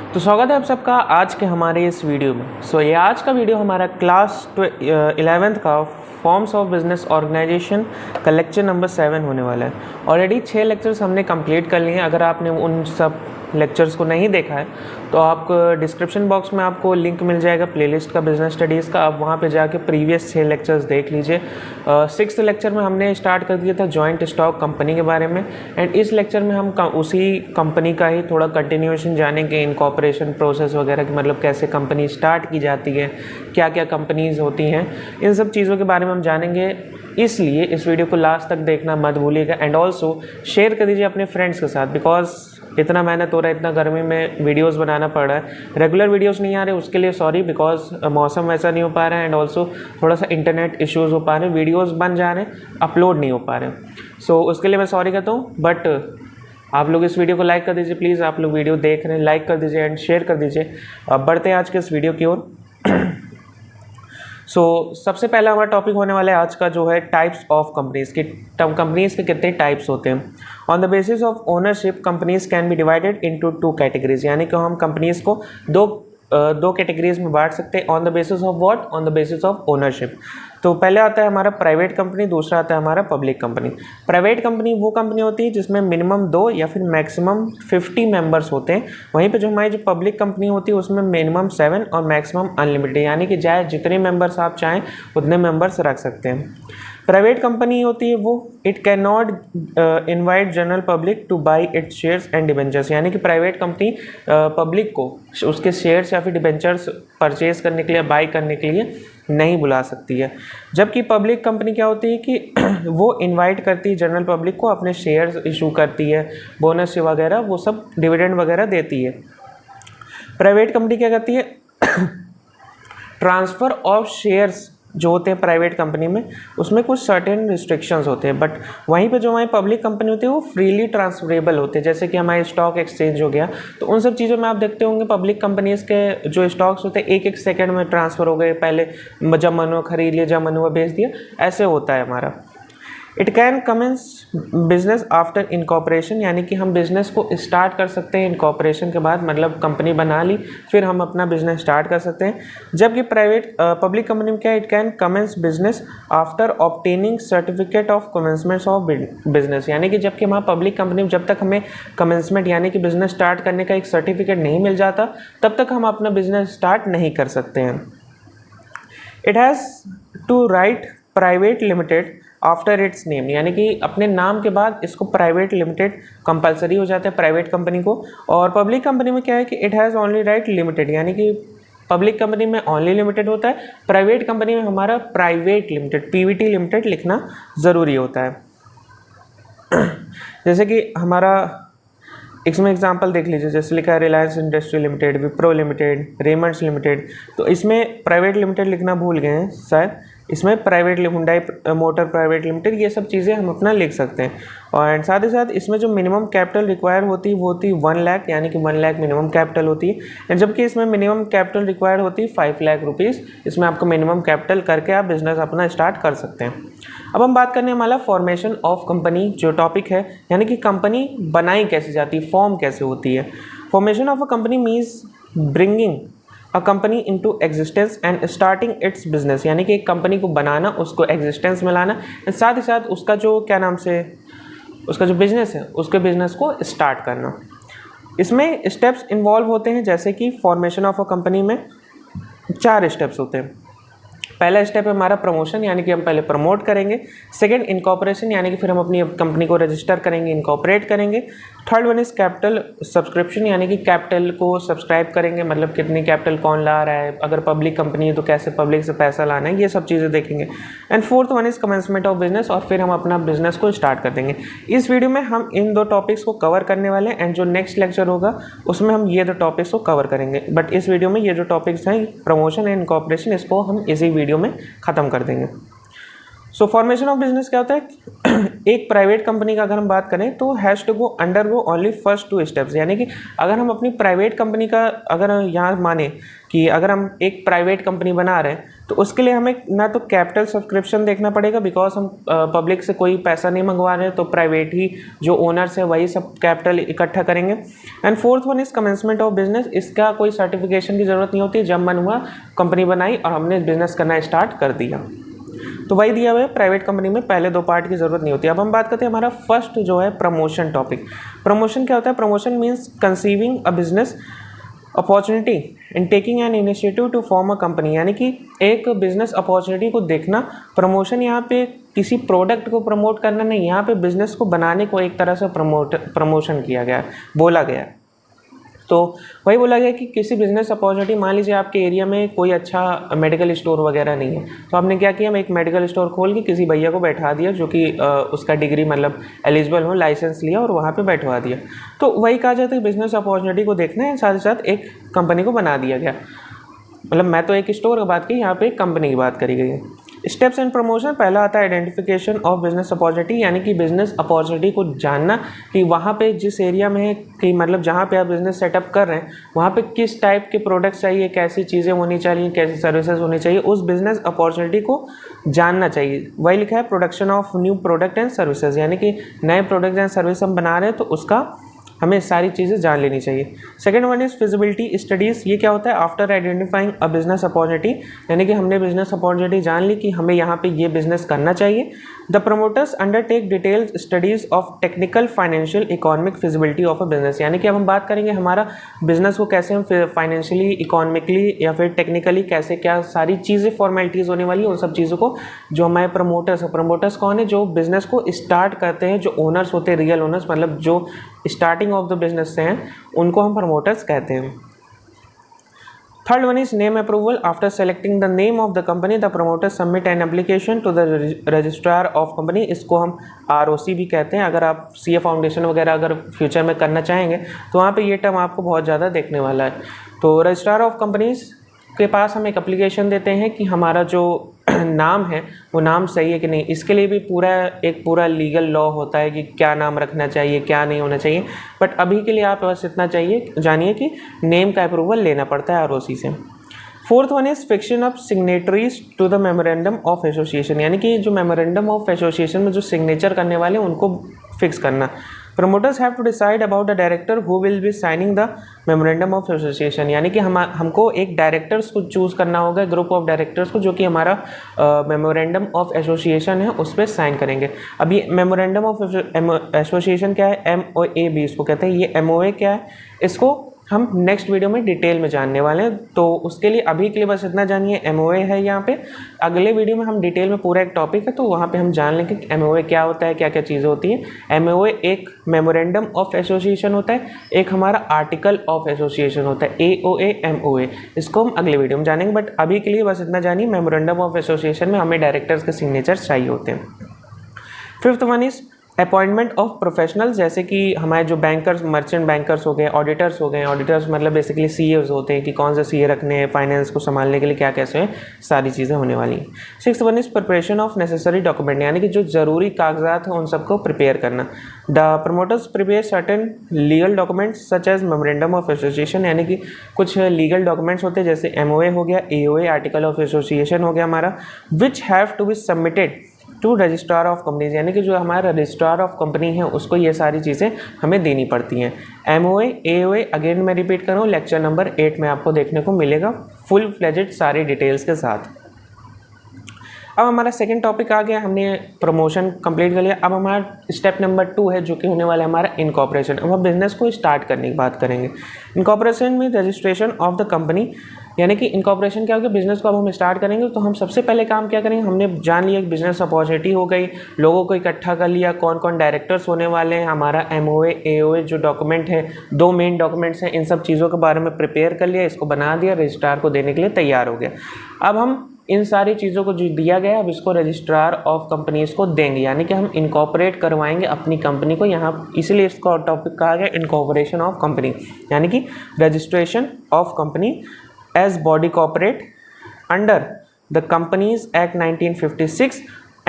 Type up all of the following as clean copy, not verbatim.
तो स्वागत है आप सबका आज के हमारे इस वीडियो में। ये आज का वीडियो हमारा क्लास 11th का फॉर्म्स ऑफ बिजनेस ऑर्गेनाइजेशन का लेक्चर नंबर 7 होने वाला है। ऑलरेडी 6 लेक्चर्स हमने कंप्लीट कर लिए हैं। अगर आपने उन सब लेक्चर्स को नहीं देखा है तो आप डिस्क्रिप्शन बॉक्स में आपको लिंक मिल जाएगा प्लेलिस्ट का बिजनेस स्टडीज़ का। आप वहाँ पे जाके प्रीवियस 6 लेक्चर्स देख लीजिए। 6th लेक्चर में हमने स्टार्ट कर दिया था जॉइंट स्टॉक कंपनी के बारे में, एंड इस लेक्चर में हम उसी कंपनी का ही थोड़ा कंटिन्यूएशन जानेंगे, इनकॉर्पोरेशन प्रोसेस वगैरह की, मतलब कैसे कंपनी स्टार्ट की जाती है, क्या क्या कंपनीज़ होती हैं, इन सब चीज़ों के बारे में हम जानेंगे। इसलिए इस वीडियो को लास्ट तक देखना मत भूलिएगा, एंड ऑल्सो शेयर कर दीजिए अपने फ्रेंड्स के साथ, बिकॉज इतना मेहनत हो रहा है, इतना गर्मी में वीडियोस बनाना पड़ रहा है। रेगुलर वीडियोस नहीं आ रहे उसके लिए सॉरी, बिकॉज मौसम वैसा नहीं हो पा रहा है, एंड ऑल्सो थोड़ा सा इंटरनेट इश्यूज़ हो पा रहे हैं, वीडियोस बन जा रहे हैं, अपलोड नहीं हो पा रहे हैं। उसके लिए मैं सॉरी कहता हूँ। बट आप लोग इस वीडियो को लाइक कर दीजिए प्लीज़। आप लोग वीडियो देख रहे हैं, लाइक कर दीजिए एंड शेयर कर दीजिए। अब बढ़ते हैं आज के इस वीडियो की ओर। सबसे पहला हमारा टॉपिक होने वाला है आज का, जो है टाइप्स ऑफ कंपनीज़ की। कंपनीज़ के कितने टाइप्स होते हैं। On the basis of ownership companies can be divided into 2 categories, यानी कि हम कंपनीज़ को दो कैटेगरीज में बांट सकते हैं। On the basis of what? On the basis of ownership. तो पहले आता है हमारा प्राइवेट कंपनी, दूसरा आता है हमारा पब्लिक कंपनी। प्राइवेट कंपनी वो कंपनी होती है जिसमें मिनिमम 2 या फिर मैक्सिमम 50 मेंबर्स होते हैं। वहीं पे जो हमारी जो पब्लिक कंपनी होती है उसमें मिनिमम 7 और मैक्सिमम अनलिमिटेड, यानी कि चाहे जितने मेंबर्स आप चाहें उतने मेंबर्स रख सकते हैं। प्राइवेट कंपनी होती है वो it can not invite general public two by its shares and debentures, यानी कि प्राइवेट कंपनी पब्लिक को उसके शेयर्स या फिर डिबेंचर्स परचेज करने के लिए, बाई करने के लिए नहीं बुला सकती है। जबकि पब्लिक कंपनी क्या होती है कि वो इनवाइट करती है जनरल पब्लिक को, अपने शेयर्स इशू करती है, बोनस वगैरह वो सब डिविडेंड वगैरह देती है। प्राइवेट कंपनी क्या करती है ट्रांसफ़र ऑफ शेयर्स जो होते हैं प्राइवेट कंपनी में, उसमें कुछ सर्टेन रिस्ट्रिक्शंस होते हैं। बट वहीं पे जो हमारी पब्लिक कंपनी होती है वो फ्रीली ट्रांसफरेबल होते हैं, जैसे कि हमारे स्टॉक एक्सचेंज हो गया। तो उन सब चीज़ों में आप देखते होंगे पब्लिक कंपनीज़ के जो स्टॉक्स होते हैं 1-1 सेकंड में ट्रांसफ़र हो गए, पहले जब मन हुआ खरीद लिया, जब मन हुआ बेच दिया, ऐसे होता है हमारा। It can commence business after incorporation, यानी कि हम बिज़नेस को स्टार्ट कर सकते हैं इनकॉर्पोरेशन के बाद, मतलब कंपनी बना ली फिर हम अपना बिजनेस स्टार्ट कर सकते हैं। जबकि पब्लिक कंपनी में क्या, it can commence business after obtaining certificate of commencement of business, यानी कि जबकि हमारा पब्लिक कंपनी में जब तक हमें कमेंसमेंट यानी कि बिजनेस स्टार्ट करने का एक सर्टिफिकेट नहीं मिल जाता तब तक हम अपना बिजनेस स्टार्ट नहीं कर सकते हैं। It has to write private limited after its name, यानी कि अपने नाम के बाद इसको प्राइवेट लिमिटेड कंपलसरी हो जाता है प्राइवेट कंपनी को। और पब्लिक कंपनी में क्या है कि it has only right limited, यानी कि पब्लिक कंपनी में ओनली लिमिटेड होता है, प्राइवेट कंपनी में हमारा प्राइवेट लिमिटेड PVT लिमिटेड लिखना ज़रूरी होता है। जैसे कि हमारा इसमें एग्जांपल देख लीजिए, जैसे लिखा है Reliance industry limited, Wipro limited, Raymond's limited. तो इसमें प्राइवेट लिमिटेड लिखना भूल गए हैं शायद, इसमें private Hyundai motor private limited, ये सब चीज़ें हम अपना लिख सकते हैं। और साथ ही साथ इसमें जो मिनिमम कैपिटल रिक्वायर होती है वो होती है 1 लाख, यानी कि 1 लाख मिनिमम कैपिटल होती है। जबकि इसमें मिनिमम कैपिटल रिक्वायर होती है 5 लाख रुपीज़। इसमें आपको मिनिमम कैपिटल करके आप बिजनेस अपना स्टार्ट कर सकते हैं। अब हम बात करने वाला फॉर्मेशन ऑफ कंपनी जो टॉपिक है, यानी कि कंपनी बनाई कैसे जाती है, फॉर्म कैसे होती है। Formation of a company means bringing a company into existence and starting it's business, यानी कि एक कंपनी को बनाना, उसको एग्जिस्टेंस में लाना, साथ ही साथ उसका जो क्या नाम से उसका जो बिजनेस है उसके बिजनेस को स्टार्ट करना। इसमें स्टेप्स इन्वॉल्व होते हैं, जैसे कि फॉर्मेशन ऑफ अ कंपनी में 4 स्टेप्स होते हैं। पहला स्टेप है हमारा प्रमोशन, यानी कि हम पहले प्रमोट करेंगे। सेकंड इनकॉर्पोरेशन, यानी कि फिर हम अपनी कंपनी को रजिस्टर करेंगे, इनकॉर्पोरेट करेंगे। Third one is capital subscription, यानी कि कैपिटल को सब्सक्राइब करेंगे, मतलब कितनी कैपिटल कौन ला रहा है, अगर पब्लिक कंपनी है तो कैसे पब्लिक से पैसा लाना है, ये सब चीज़ें देखेंगे। And fourth one is commencement of business, और फिर हम अपना बिजनेस को स्टार्ट कर देंगे। इस वीडियो में हम इन 2 टॉपिक्स को कवर करने वाले हैं, एंड जो नेक्स्ट लेक्चर होगा उसमें हम ये 2 टॉपिक्स को कवर करेंगे। बट इस वीडियो में ये जो टॉपिक्स हैं प्रमोशन एंड इनकॉर्पोरेशन, इसको हम इसी वीडियो में ख़त्म कर देंगे। सो फॉर्मेशन ऑफ बिजनेस क्या होता है, एक प्राइवेट कंपनी का अगर हम बात करें तो has to go undergo only first 2 steps, यानी कि अगर हम अपनी प्राइवेट कंपनी का अगर यहाँ माने कि अगर हम एक प्राइवेट कंपनी बना रहे हैं तो उसके लिए हमें ना तो कैपिटल सब्सक्रिप्शन देखना पड़ेगा, बिकॉज हम पब्लिक से कोई पैसा नहीं मंगवा रहे हैं, तो प्राइवेट ही जो ओनर्स है वही सब कैपिटल इकट्ठा करेंगे। And fourth one is commencement of business, इसका कोई सर्टिफिकेशन की ज़रूरत नहीं होती, जब मन हुआ कंपनी बनाई और हमने बिजनेस करना स्टार्ट कर दिया। तो वही दिया हुआ है, प्राइवेट कंपनी में पहले 2 पार्ट की ज़रूरत नहीं होती। अब हम बात करते हैं हमारा फर्स्ट जो है प्रमोशन टॉपिक। प्रमोशन क्या होता है, promotion means conceiving a business opportunity and taking an initiative to form a company, यानी कि एक बिजनेस अपॉर्चुनिटी को देखना। प्रमोशन यहाँ पे किसी प्रोडक्ट को प्रमोट करना नहीं, यहाँ पे बिजनेस को बनाने को एक तरह से प्रमोशन किया गया, बोला गया। तो वही बोला गया कि किसी बिजनेस अपॉर्चुनिटी, मान लीजिए आपके एरिया में कोई अच्छा मेडिकल स्टोर वगैरह नहीं है, तो आपने क्या किया, हम एक मेडिकल स्टोर खोल के किसी भैया को बैठा दिया जो कि उसका डिग्री मतलब एलिजिबल हो, लाइसेंस लिया और वहाँ पे बैठवा दिया। तो वही कहा जाता है बिजनेस अपॉर्चुनिटी को देखना है, साथ ही साथ एक कंपनी को बना दिया गया। मतलब मैं तो एक स्टोर की बात की, यहाँ पे एक कंपनी की बात करी गई है। स्टेप्स इन प्रमोशन, पहला आता है आइडेंटिफिकेशन ऑफ बिजनेस अपॉर्चुनिटी, यानी कि बिजनेस अपॉर्चुनिटी को जानना कि वहाँ पे जिस एरिया में है कि मतलब जहाँ पे आप बिजनेस सेटअप कर रहे हैं वहाँ पे किस टाइप के प्रोडक्ट्स चाहिए, कैसी चीज़ें होनी चाहिए, कैसी सर्विसेज होनी चाहिए, उस बिजनेस अपॉर्चुनिटी को जानना चाहिए। वही लिखा है production of new product and services, यानी कि नए प्रोडक्ट एंड सर्विस हम बना रहे हैं तो उसका हमें सारी चीज़ें जान लेनी चाहिए। Second one is feasibility studies, ये क्या होता है, आफ्टर आइडेंटिफाइंग अ बिजनेस अपॉर्चुनिटी, यानी कि हमने बिजनेस अपॉर्चुनिटी जान ली कि हमें यहाँ पे ये बिजनेस करना चाहिए। The promoters undertake detailed studies of technical, financial, economic feasibility of a business, यानी कि अब हम बात करेंगे हमारा बिजनेस को कैसे हम फाइनेंशियली, इकोनॉमिकली या फिर टेक्निकली कैसे क्या सारी चीज़ें फॉर्मेलिटीज़ होने वाली है, उन सब चीज़ों को जो हमारे प्रमोटर्स कौन है, जो बिजनेस को स्टार्ट करते हैं, जो ओनर्स होते हैं, रियल ओनर्स, मतलब जो स्टार्टिंग ऑफ द बिजनेस से हैं, उनको हम प्रमोटर्स कहते हैं। Third one is name approval, after selecting the name of the company the promoter submit an application to the registrar of company, इसको हम ROC भी कहते हैं। अगर आप CA फाउंडेशन वगैरह अगर फ्यूचर में करना चाहेंगे तो वहाँ पे ये टर्म आपको बहुत ज़्यादा देखने वाला है। तो रजिस्ट्रार ऑफ कंपनीज के पास हम एक एप्लीकेशन देते हैं कि हमारा जो नाम है वो नाम सही है कि नहीं, इसके लिए भी पूरा लीगल लॉ होता है कि क्या नाम रखना चाहिए, क्या नहीं होना चाहिए। बट अभी के लिए आप बस इतना जानिए कि नेम का अप्रूवल लेना पड़ता है ROC से। Fourth one is fiction of signatories to the memorandum of association, यानी कि जो मेमोरेंडम ऑफ एसोसिएशन में जो सिग्नेचर करने वाले हैं उनको फिक्स करना। Promoters have to decide about the director who will be signing the memorandum of association, यानी कि हमको एक डायरेक्टर्स को चूज़ करना होगा, ग्रुप ऑफ डायरेक्टर्स को, जो कि हमारा मेमोरेंडम ऑफ एसोसिएशन है उस पर साइन करेंगे। अब ये मेमोरेंडम ऑफ एसोसिएशन क्या है, MOA इसको कहते हैं। ये MOA क्या है, इसको हम नेक्स्ट वीडियो में डिटेल में जानने वाले हैं, तो उसके लिए अभी के लिए बस इतना जानिए MOA है यहाँ पे। अगले वीडियो में हम डिटेल में पूरा एक टॉपिक है तो वहाँ पे हम जान लेंगे कि MOA क्या होता है, क्या क्या चीज़ें होती हैं। MOA एक मेमोरेंडम ऑफ एसोसिएशन होता है, एक हमारा आर्टिकल ऑफ एसोसिएशन होता है, AOA MOA, इसको हम अगले वीडियो में जानेंगे। बट अभी के लिए बस इतना जानिए, मेमोरेंडम ऑफ एसोसिएशन में हमें डायरेक्टर्स के सिग्नेचर चाहिए होते हैं। Fifth one is appointment of professionals, जैसे कि हमारे जो बैंकर्स, मर्चेंट बैंकर्स हो गए, ऑडिटर्स हो गए। ऑडिटर्स मतलब बेसिकली CAs होते हैं कि कौन से CA रखने हैं, फाइनेंस को संभालने के लिए क्या कैसे है, सारी चीज़ें होने वाली हैं। Sixth one is preparation of necessary document, यानी कि जो ज़रूरी कागजात हैं उन सबको प्रिपेयर करना। The promoters prepare certain legal documents such as memorandum of association, यानी कि कुछ लीगल डॉक्यूमेंट्स होते हैं जैसे MOA हो गया, AOA आर्टिकल ऑफ एसोसिएशन हो गया हमारा, which have to be submitted to registrar of companies, यानी कि जो हमारा रजिस्ट्रार ऑफ कंपनी है उसको ये सारी चीज़ें हमें देनी पड़ती हैं। MOA AOA अगेन मैं रिपीट कर रहा हूँ, लेक्चर नंबर 8 में आपको देखने को मिलेगा फुल फ्लेजेड सारी डिटेल्स के साथ। अब हमारा सेकंड टॉपिक आ गया, हमने प्रमोशन कंप्लीट कर लिया। अब हमारा स्टेप नंबर 2 है जो कि होने वाला है हमारा इनकॉर्पोरेशन। अब हम बिजनेस को स्टार्ट करने की बात करेंगे। इनकॉर्पोरेशन में रजिस्ट्रेशन ऑफ द कंपनी, यानी कि इनकॉर्पोरेशन क्या होगा, बिजनेस को अब हम स्टार्ट करेंगे तो हम सबसे पहले काम क्या करेंगे, हमने जान लिया कि बिजनेस अपॉर्चुनिटी हो गई, लोगों को इकट्ठा कर लिया, कौन कौन डायरेक्टर्स होने वाले हैं, हमारा MOA AOA जो डॉक्यूमेंट है, 2 मेन डॉक्यूमेंट्स हैं, इन सब चीज़ों के बारे में प्रिपेयर कर लिया, इसको बना दिया, रजिस्ट्रार को देने के लिए तैयार हो गया। अब हम इन सारी चीज़ों को जो दिया गया अब इसको रजिस्ट्रार ऑफ कंपनीज को देंगे, यानी कि हम इनकॉर्पोरेट करवाएंगे अपनी कंपनी को यहाँ, इसलिए इसका टॉपिक कहा गया इनकॉर्पोरेशन ऑफ कंपनी, यानी कि registration of company as body corporate under the companies act 1956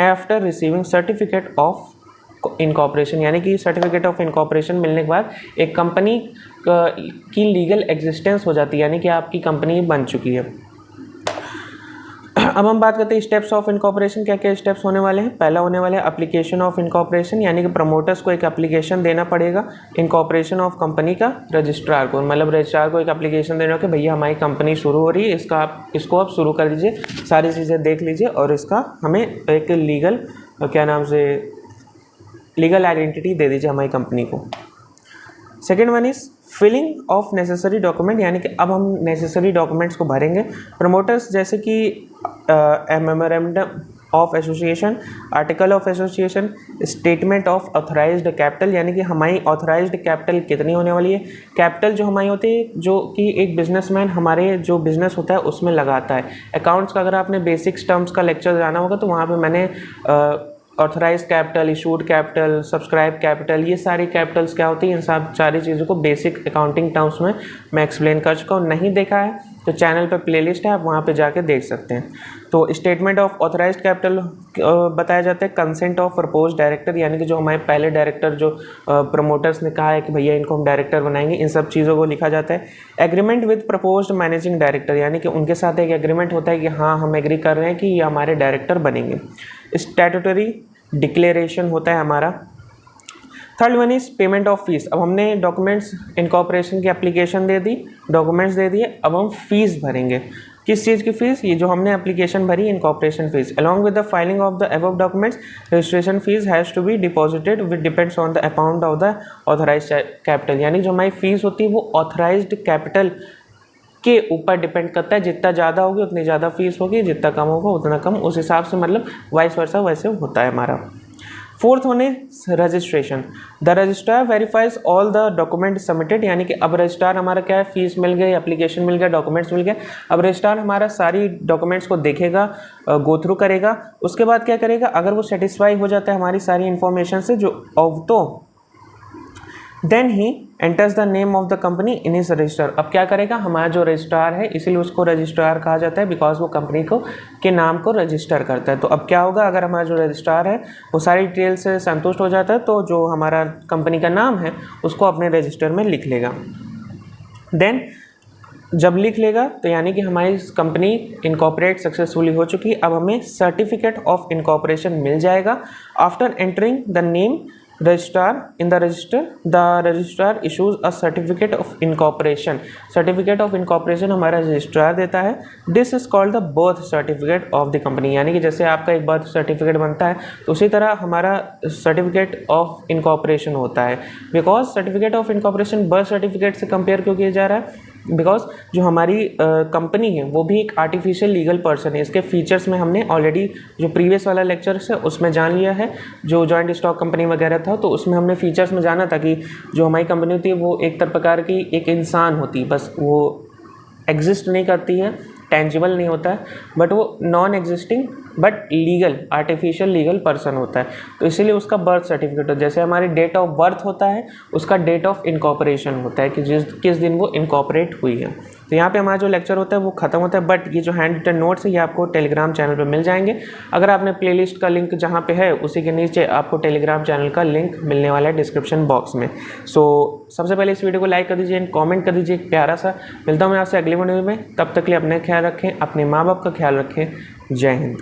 after receiving certificate of incorporation, यानी कि सर्टिफिकेट ऑफ इनकॉर्पोरेशन मिलने के बाद एक कंपनी की लीगल एग्जिस्टेंस हो जाती है, यानी कि आपकी कंपनी बन चुकी है। अब हम बात करते हैं स्टेप्स ऑफ इनकॉर्पोरेशन, क्या क्या स्टेप्स होने वाले हैं। पहला होने वाला है एप्लीकेशन ऑफ इनकॉर्पोरेशन, यानी कि प्रमोटर्स को एक एप्लीकेशन देना पड़ेगा इनकॉर्पोरेशन ऑफ कंपनी का रजिस्ट्रार को, मतलब रजिस्ट्रार को एक एप्लीकेशन देना कि भैया हमारी कंपनी शुरू हो रही है, इसको आप शुरू कर दीजिए, सारी चीज़ें देख लीजिए और इसका हमें एक लीगल लीगल आइडेंटिटी दे दीजिए हमारी कंपनी को। Second one is filling of necessary document, यानी कि अब हम नेसेसरी डॉक्यूमेंट्स को भरेंगे। प्रमोटर्स जैसे कि memorandum of association, article of association, statement of authorised capital, यानी कि हमारी ऑथराइज्ड कैपिटल कितनी होने वाली है। कैपिटल जो हमारी होती है, जो कि एक बिजनेसमैन हमारे जो बिजनेस होता है उसमें लगाता है। अकाउंट्स का अगर आपने बेसिक्स टर्म्स का लेक्चर जाना होगा तो वहाँ पे मैंने authorise capital, issued capital, subscribe capital, ये सारी कैपिटल्स क्या होती हैं, इन सब सारी चीज़ों को बेसिक अकाउंटिंग टर्म्स में मैं एक्सप्लेन कर चुका हूँ। नहीं देखा है तो चैनल पे प्लेलिस्ट है, आप वहाँ पे जाके देख सकते हैं। तो स्टेटमेंट ऑफ ऑथराइज्ड कैपिटल बताया जाता है। कंसेंट ऑफ प्रपोज डायरेक्टर, यानी कि जो हमारे पहले डायरेक्टर जो प्रमोटर्स ने कहा है कि भैया इनको हम डायरेक्टर बनाएंगे, इन सब चीज़ों को लिखा जाता है। Agreement with proposed managing director, यानी कि उनके साथ एक एग्रीमेंट होता है कि हाँ हम एग्री कर रहे हैं कि ये हमारे डायरेक्टर बनेंगे। स्टैट्यूटरी डिक्लेरेशन होता है हमारा। Third one is payment of fees. अब हमने डॉक्यूमेंट्स इनकॉर्पोरेशन की एप्लीकेशन दे दी, डॉक्यूमेंट्स दे दिए, अब हम फीस भरेंगे। किस चीज़ की फीस? ये जो हमने एप्लीकेशन भरी incorporation fees. Along with the filing of the above documents registration fees has to be deposited with depends on the amount of the authorised capital, यानी जो हमारी फीस होती है वो ऑथराइज्ड कैपिटल के ऊपर डिपेंड करता है। जितना ज़्यादा होगी उतनी ज़्यादा फीस होगी, जितना कम होगा उतना कम, उस हिसाब से मतलब वाइस वर्सा वैसे होता है हमारा। Fourth one is registration. The registrar verifies all the document submitted, यानी कि अब रजिस्ट्रार हमारा क्या है, फीस मिल गई, एप्लीकेशन मिल गया, डॉक्यूमेंट्स मिल गए, अब रजिस्ट्रार हमारा सारी डॉक्यूमेंट्स को देखेगा, गो थ्रू करेगा। उसके बाद क्या करेगा, अगर वो सेटिस्फाई हो जाता है हमारी सारी इन्फॉर्मेशन से जो तो then he enters the name of the company in his register. अब क्या करेगा, हमारा जो रजिस्ट्रार है, इसीलिए उसको रजिस्ट्रार कहा जाता है बिकॉज वो कंपनी को के नाम को रजिस्टर करता है। तो अब क्या होगा, अगर हमारा जो रजिस्ट्रार है वो सारी डिटेल से संतुष्ट हो जाता है तो जो हमारा कंपनी का नाम है उसको अपने रजिस्टर में लिख लेगा। देन जब लिख लेगा तो यानी कि हमारी कंपनी इनकॉर्पोरेट सक्सेसफुली हो चुकी। अब हमें सर्टिफिकेट ऑफ इनकॉर्पोरेशन मिल जाएगा। After entering the name registrar in the register, the registrar issues a certificate of incorporation. Certificate of incorporation हमारा रजिस्ट्रार देता है। This is called the birth certificate of the company, यानी कि जैसे आपका एक birth certificate बनता है तो उसी तरह हमारा सर्टिफिकेट ऑफ इनकॉर्पोरेशन होता है। Because certificate of incorporation birth certificate से कंपेयर क्यों किया जा रहा है, बिकॉज जो हमारी कंपनी है वो भी एक आर्टिफिशियल लीगल पर्सन है। इसके फीचर्स में हमने ऑलरेडी जो प्रीवियस वाला लेक्चर है उसमें जान लिया है, जो जॉइंट स्टॉक कंपनी वगैरह था तो उसमें हमने फीचर्स में जाना था कि जो हमारी कंपनी होती है वो एक प्रकार की एक इंसान होती है, बस वो एग्जिस्ट नहीं करती है, टेंजिबल नहीं होता है, बट वो non existing but legal artificial legal person होता है। तो इसीलिए उसका बर्थ सर्टिफिकेट, जैसे हमारी डेट ऑफ बर्थ होता है उसका डेट ऑफ इनकॉर्पोरेशन होता है कि किस दिन वो इनकॉर्पोरेट हुई है। तो यहाँ पे हमारा जो लेक्चर होता है वो खत्म होता है, बट ये जो हैंड रिटन नोट्स है ये आपको टेलीग्राम चैनल पे मिल जाएंगे। अगर आपने प्लेलिस्ट का लिंक जहाँ पे है उसी के नीचे आपको टेलीग्राम चैनल का लिंक मिलने वाला है डिस्क्रिप्शन बॉक्स में। सो सबसे पहले इस वीडियो को लाइक कर दीजिए एंड कॉमेंट कर दीजिए एक प्यारा सा। मिलता हूँ मैं आपसे अगली वीडियो में, तब तक के लिए अपने ख्याल रखें, अपने माँ बाप का ख्याल रखें। जय हिंद।